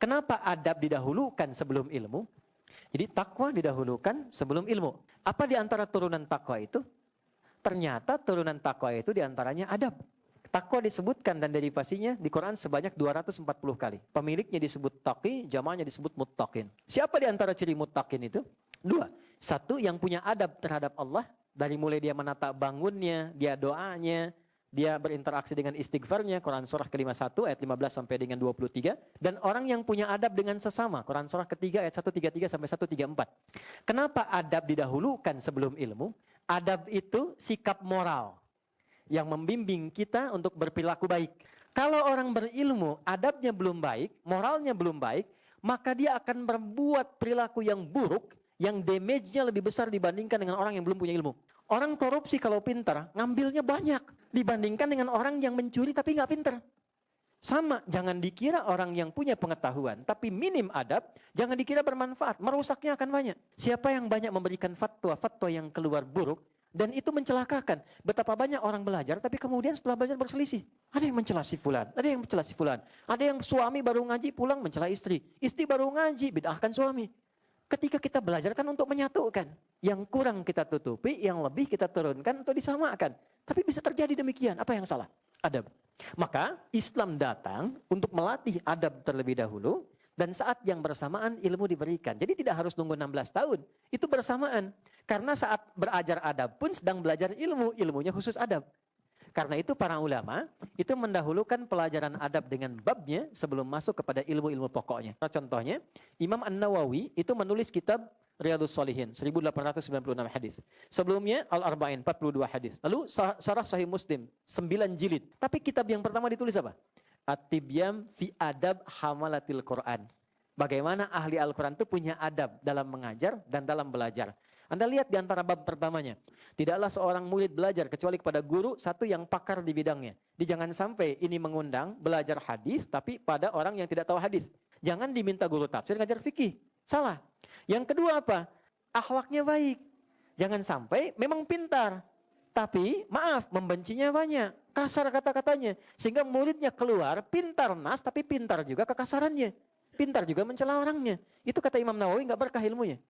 Kenapa adab didahulukan sebelum ilmu? Jadi takwa didahulukan sebelum ilmu. Apa di antara turunan takwa itu? Ternyata turunan takwa itu diantaranya adab. Takwa disebutkan dan derivasinya di Quran sebanyak 240 kali. Pemiliknya disebut taqi, jamaahnya disebut muttaqin. Siapa di antara ciri muttaqin itu? Dua. Satu, yang punya adab terhadap Allah. Dari mulai dia menata bangunnya, dia doanya, dia berinteraksi dengan istighfarnya. Quran surah ke-51 ayat 15 sampai dengan 23. Dan orang yang punya adab dengan sesama. Quran surah ketiga ayat 133 sampai 134. Kenapa adab didahulukan sebelum ilmu? Adab itu sikap moral yang membimbing kita untuk berperilaku baik. Kalau orang berilmu, adabnya belum baik, moralnya belum baik, maka dia akan berbuat perilaku yang buruk, yang damage-nya lebih besar dibandingkan dengan orang yang belum punya ilmu. Orang korupsi kalau pintar, ngambilnya banyak dibandingkan dengan orang yang mencuri tapi nggak pintar. Sama, jangan dikira orang yang punya pengetahuan tapi minim adab, jangan dikira bermanfaat, merusaknya akan banyak. Siapa yang banyak memberikan fatwa yang keluar buruk, dan itu mencelakakan. Betapa banyak orang belajar, tapi kemudian setelah belajar berselisih. Ada yang mencela si fulan, ada yang mencela si fulan. Ada yang suami baru ngaji pulang mencela istri. Istri baru ngaji, bid'ahkan suami. Ketika kita belajar kan untuk menyatukan. Yang kurang kita tutupi, yang lebih kita turunkan untuk disamakan. Tapi bisa terjadi demikian. Apa yang salah? Adab. Maka Islam datang untuk melatih adab terlebih dahulu. Dan saat yang bersamaan ilmu diberikan. Jadi tidak harus nunggu 16 tahun. Itu bersamaan. Karena saat berajar adab pun sedang belajar ilmu. Ilmunya khusus adab. Karena itu para ulama itu mendahulukan pelajaran adab dengan babnya sebelum masuk kepada ilmu-ilmu pokoknya. Contohnya, Imam An-Nawawi itu menulis kitab Riyadhus Shalihin 1896 hadis. Sebelumnya Al-Arba'in 42 hadis. Lalu Syarah Sahih Muslim 9 jilid. Tapi kitab yang pertama ditulis apa? At-Tibyam fi adab hamalatil Quran. Bagaimana ahli Al-Quran itu punya adab dalam mengajar dan dalam belajar. Anda lihat di antara bab pertamanya. Tidaklah seorang murid belajar kecuali kepada guru satu yang pakar di bidangnya. Jangan sampai ini mengundang belajar hadis tapi pada orang yang tidak tahu hadis. Jangan diminta guru tafsir ngajar fikih. Salah. Yang kedua apa? Akhlaknya baik. Jangan sampai memang pintar. Tapi maaf, membencinya banyak. Kasar kata-katanya. Sehingga muridnya keluar, pintar nas, tapi pintar juga kekasarannya. Pintar juga mencela orangnya. Itu kata Imam Nawawi, nggak berkah ilmunya.